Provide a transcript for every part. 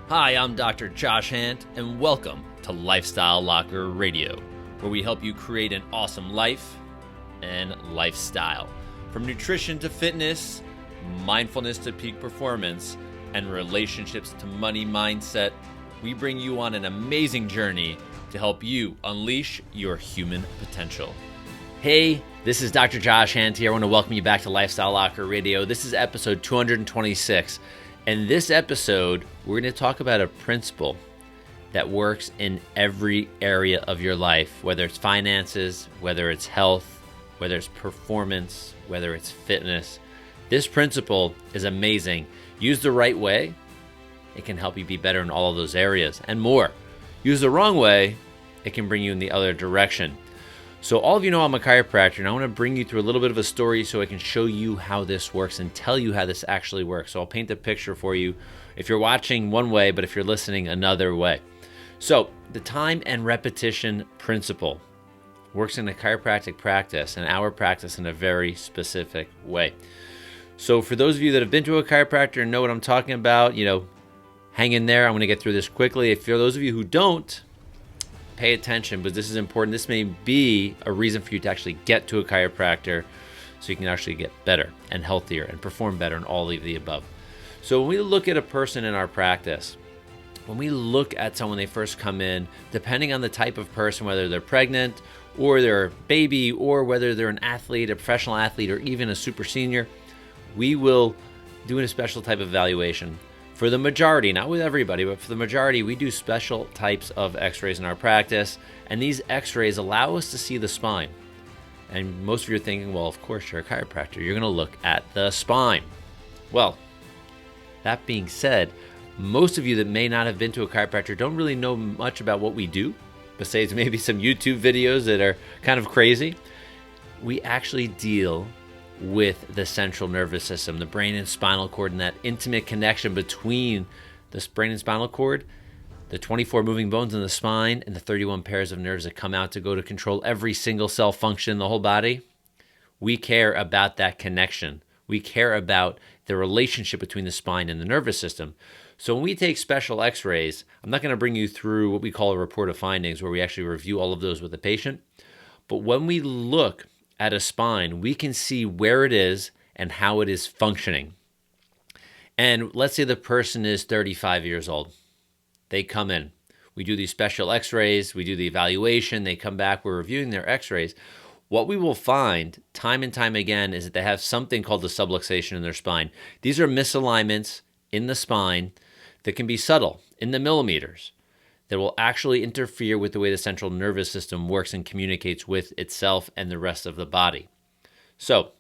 Hi, I'm Dr. Josh Handt, and welcome to Lifestyle Locker Radio, where we help you create an awesome life and lifestyle. From nutrition to fitness, mindfulness to peak performance, and relationships to money mindset, we bring you on an amazing journey to help you unleash your human potential. Hey, this is Dr. Josh Handt here. I want to welcome you back to Lifestyle Locker Radio. This is episode 226. In this episode, we're going to talk about a principle that works in every area of your life, whether it's finances, whether it's health, whether it's performance, whether it's fitness. This principle is amazing. Used the right way, it can help you be better in all of those areas and more. Used the wrong way, it can bring you in the other direction. So all of you know I'm a chiropractor, and I want to bring you through a little bit of a story so I can show you how this works and tell you how this actually works. So I'll paint the picture for you if you're watching one way, but if you're listening another way. So the time and repetition principle works in a chiropractic practice and our practice in a very specific way. So for those of you that have been to a chiropractor and know what I'm talking about, hang in there. I'm going to get through this quickly. For those of you who don't, pay attention, but this is important. This may be a reason for you to actually get to a chiropractor so you can actually get better and healthier and perform better in all of the above. So when we look at a person in our practice, when we look at someone they first come in, depending on the type of person, whether they're pregnant or they're a baby or whether they're an athlete, a professional athlete, or even a super senior, we will do a special type of evaluation. For the majority, not with everybody, but for the majority, we do special types of x-rays in our practice, and these x-rays allow us to see the spine. And most of you are thinking, well, of course, you're a chiropractor. You're going to look at the spine. Well, that being said, most of you that may not have been to a chiropractor don't really know much about what we do, besides maybe some YouTube videos that are kind of crazy. We actually deal with the central nervous system, the brain and spinal cord, and that intimate connection between the brain and spinal cord, the 24 moving bones in the spine, and the 31 pairs of nerves that come out to go to control every single cell function in the whole body. We care about that connection. We care about the relationship between the spine and the nervous system. So when we take special x-rays, I'm not going to bring you through what we call a report of findings, where we actually review all of those with the patient. But when we look at a spine, we can see where it is and how it is functioning. And let's say the person is 35 years old. They come in. We do these special x-rays. We do the evaluation. They come back. We're reviewing their x-rays. What we will find time and time again is that they have something called the subluxation in their spine. These are misalignments in the spine that can be subtle, in the millimeters, that will actually interfere with the way the central nervous system works and communicates with itself and the rest of the body. So,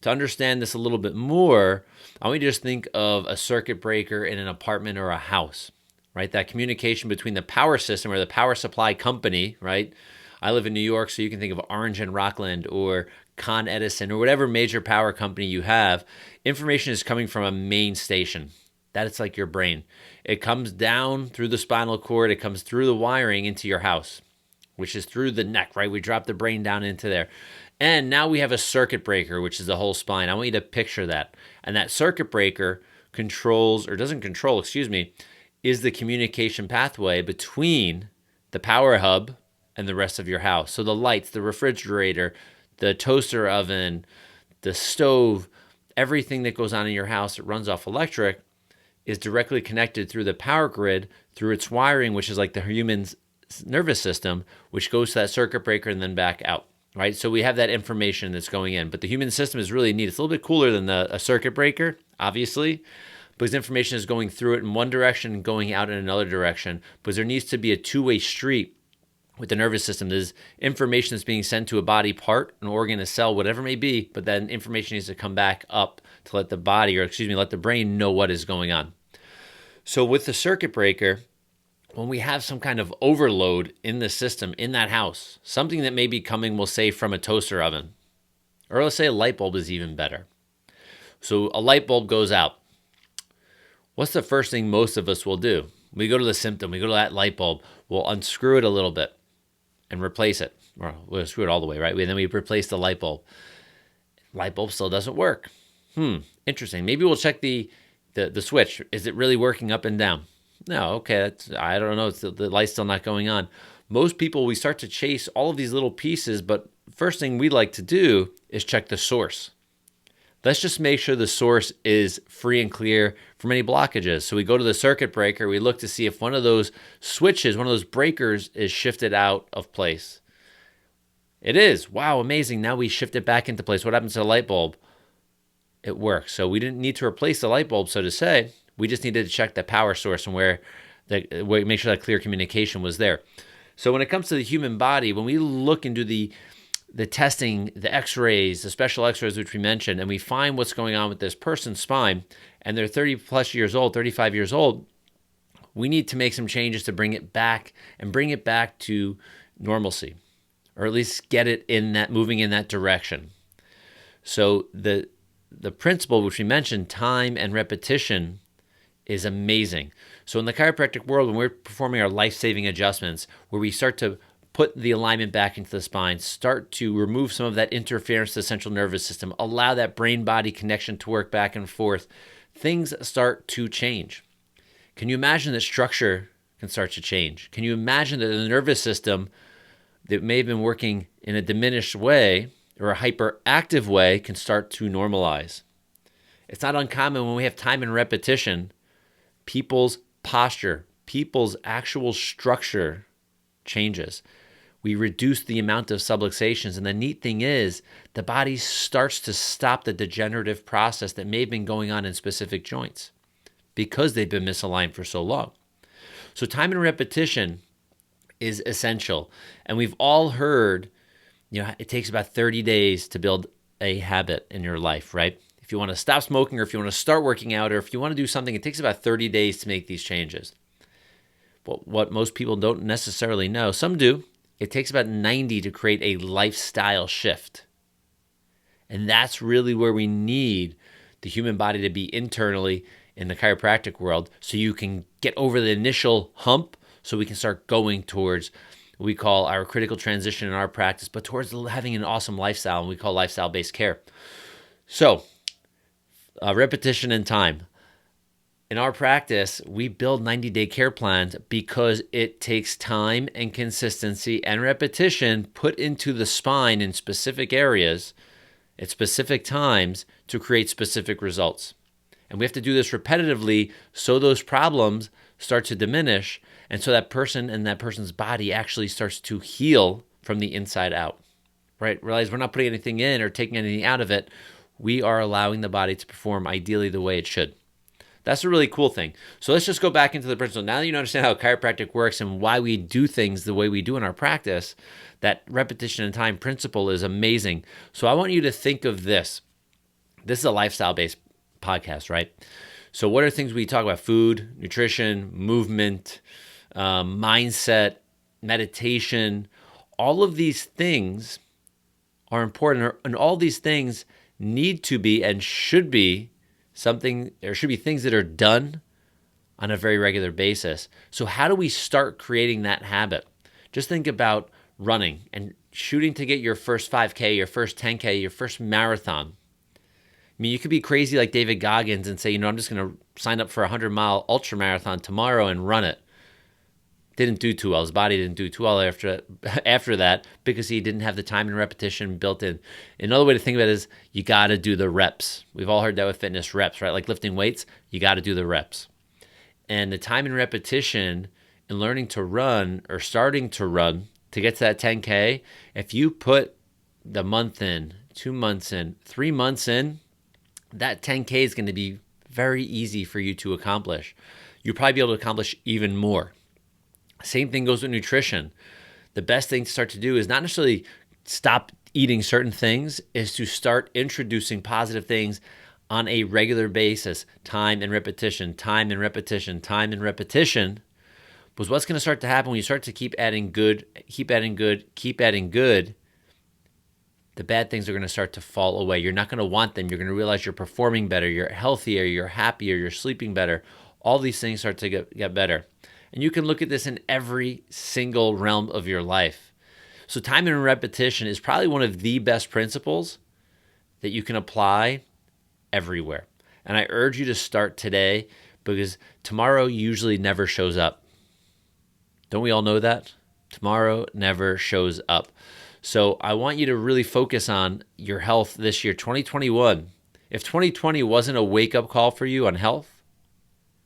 to understand this a little bit more, I want you to just think of a circuit breaker in an apartment or a house, right? That communication between the power system or the power supply company, right? I live in New York, so you can think of Orange and Rockland or Con Edison or whatever major power company you have. Information is coming from a main station. That is like your brain. It comes down through the spinal cord. It comes through the wiring into your house, which is through the neck, right? We drop the brain down into there. And now we have a circuit breaker, which is the whole spine. I want you to picture that. And that circuit breaker is the communication pathway between the power hub and the rest of your house. So the lights, the refrigerator, the toaster oven, the stove, everything that goes on in your house that runs off electric is directly connected through the power grid, through its wiring, which is like the human nervous system, which goes to that circuit breaker and then back out, right? So we have that information that's going in. But the human system is really neat. It's a little bit cooler than a circuit breaker, obviously, because information is going through it in one direction and going out in another direction, because there needs to be a two-way street with the nervous system. There's information that's being sent to a body part, an organ, a cell, whatever it may be, but then information needs to come back up to let the brain know what is going on. So with the circuit breaker, when we have some kind of overload in the system, in that house, something that may be coming, we'll say, from a toaster oven, or let's say a light bulb is even better. So a light bulb goes out. What's the first thing most of us will do? We go to the symptom, we go to that light bulb, we'll unscrew it a little bit and replace it. Or we'll screw it all the way, right? And then we replace the light bulb. Light bulb still doesn't work. Interesting. Maybe we'll check the switch. Is it really working up and down? No, okay, I don't know. The light's still not going on. Most people, we start to chase all of these little pieces, but first thing we like to do is check the source. Let's just make sure the source is free and clear from any blockages. So we go to the circuit breaker, we look to see if one of those switches, one of those breakers is shifted out of place. It is. Wow, amazing. Now we shift it back into place. What happens to the light bulb? It works. So we didn't need to replace the light bulb, so to say. We just needed to check the power source and where make sure that clear communication was there. So when it comes to the human body, when we look into the testing, the x-rays, the special x-rays, which we mentioned, and we find what's going on with this person's spine, and they're 30 plus years old, 35 years old, we need to make some changes to bring it back to normalcy, or at least get it moving in that direction. So the principle, which we mentioned, time and repetition, is amazing. So in the chiropractic world, when we're performing our life-saving adjustments, where we start to put the alignment back into the spine, start to remove some of that interference to the central nervous system, allow that brain-body connection to work back and forth, things start to change. Can you imagine that structure can start to change? Can you imagine that the nervous system that may have been working in a diminished way or a hyperactive way can start to normalize? It's not uncommon when we have time and repetition, people's posture, people's actual structure changes. We reduce the amount of subluxations. And the neat thing is the body starts to stop the degenerative process that may have been going on in specific joints because they've been misaligned for so long. So time and repetition is essential. And we've all heard, it takes about 30 days to build a habit in your life, right? If you want to stop smoking, or if you want to start working out, or if you want to do something, it takes about 30 days to make these changes. But what most people don't necessarily know, some do, it takes about 90 to create a lifestyle shift. And that's really where we need the human body to be internally in the chiropractic world, so you can get over the initial hump, so we can start going towards what we call our critical transition in our practice, but towards having an awesome lifestyle, and we call lifestyle-based care. So, repetition and time. In our practice, we build 90-day care plans because it takes time and consistency and repetition put into the spine in specific areas at specific times to create specific results. And we have to do this repetitively so those problems start to diminish, and so that person and that person's body actually starts to heal from the inside out, right? Realize we're not putting anything in or taking anything out of it. We are allowing the body to perform ideally the way it should. That's a really cool thing. So let's just go back into the principle. Now that you understand how chiropractic works and why we do things the way we do in our practice, that repetition and time principle is amazing. So I want you to think of this. This is a lifestyle-based podcast, right? So what are things we talk about? Food, nutrition, movement, mindset, meditation. All of these things are important, and all these things need to be and should be there should be things that are done on a very regular basis. So how do we start creating that habit? Just think about running and shooting to get your first 5K, your first 10K, your first marathon. I mean, you could be crazy like David Goggins and say, I'm just going to sign up for a 100-mile ultra marathon tomorrow and run it. Didn't do too well. His body didn't do too well after that because he didn't have the time and repetition built in. Another way to think about it is you got to do the reps. We've all heard that with fitness, reps, right? Like lifting weights, you got to do the reps. And the time and repetition in learning to run or starting to run to get to that 10K, if you put the month in, 2 months in, 3 months in, that 10K is going to be very easy for you to accomplish. You'll probably be able to accomplish even more. Same thing goes with nutrition. The best thing to start to do is not necessarily stop eating certain things, is to start introducing positive things on a regular basis. Time and repetition, time and repetition, time and repetition. Because what's going to start to happen when you start to keep adding good, the bad things are going to start to fall away. You're not going to want them. You're going to realize you're performing better, you're healthier, you're happier, you're sleeping better. All these things start to get better. And you can look at this in every single realm of your life. So time and repetition is probably one of the best principles that you can apply everywhere. And I urge you to start today because tomorrow usually never shows up. Don't we all know that? Tomorrow never shows up. So I want you to really focus on your health this year, 2021. If 2020 wasn't a wake-up call for you on health,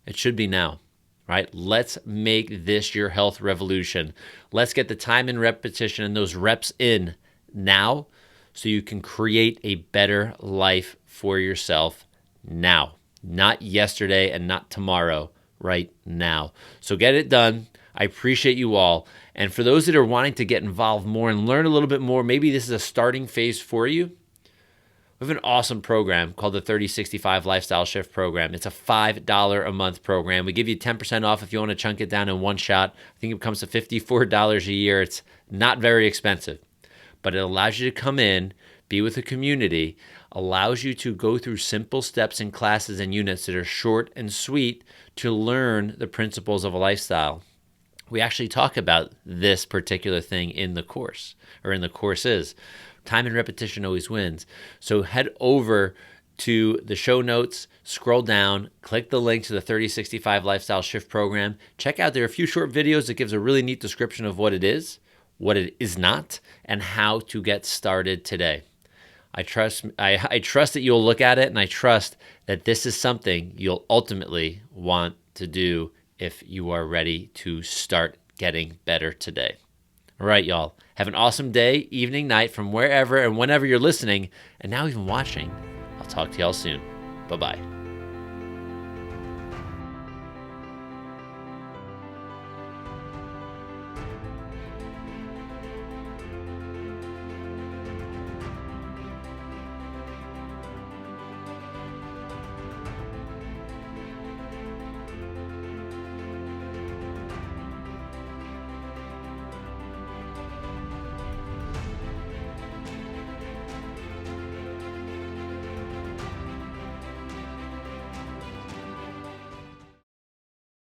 it should be now, right? Let's make this your health revolution. Let's get the time and repetition and those reps in now so you can create a better life for yourself now. Not yesterday and not tomorrow, right now. So get it done. I appreciate you all. And for those that are wanting to get involved more and learn a little bit more, maybe this is a starting phase for you. We have an awesome program called the 3065 Lifestyle Shift Program. It's a $5 a month program. We give you 10% off if you want to chunk it down in one shot. I think it comes to $54 a year. It's not very expensive, but it allows you to come in, be with a community, allows you to go through simple steps in classes and units that are short and sweet to learn the principles of a lifestyle. We actually talk about this particular thing in the course, or in the courses. Time and repetition always wins. So head over to the show notes, scroll down, click the link to the 3065 Lifestyle Shift Program. Check out, there are a few short videos that gives a really neat description of what it is not, and how to get started today. I trust that you'll look at it, and I trust that this is something you'll ultimately want to do if you are ready to start getting better today. All right, y'all. Have an awesome day, evening, night, from wherever and whenever you're listening, and now even watching. I'll talk to y'all soon. Bye-bye.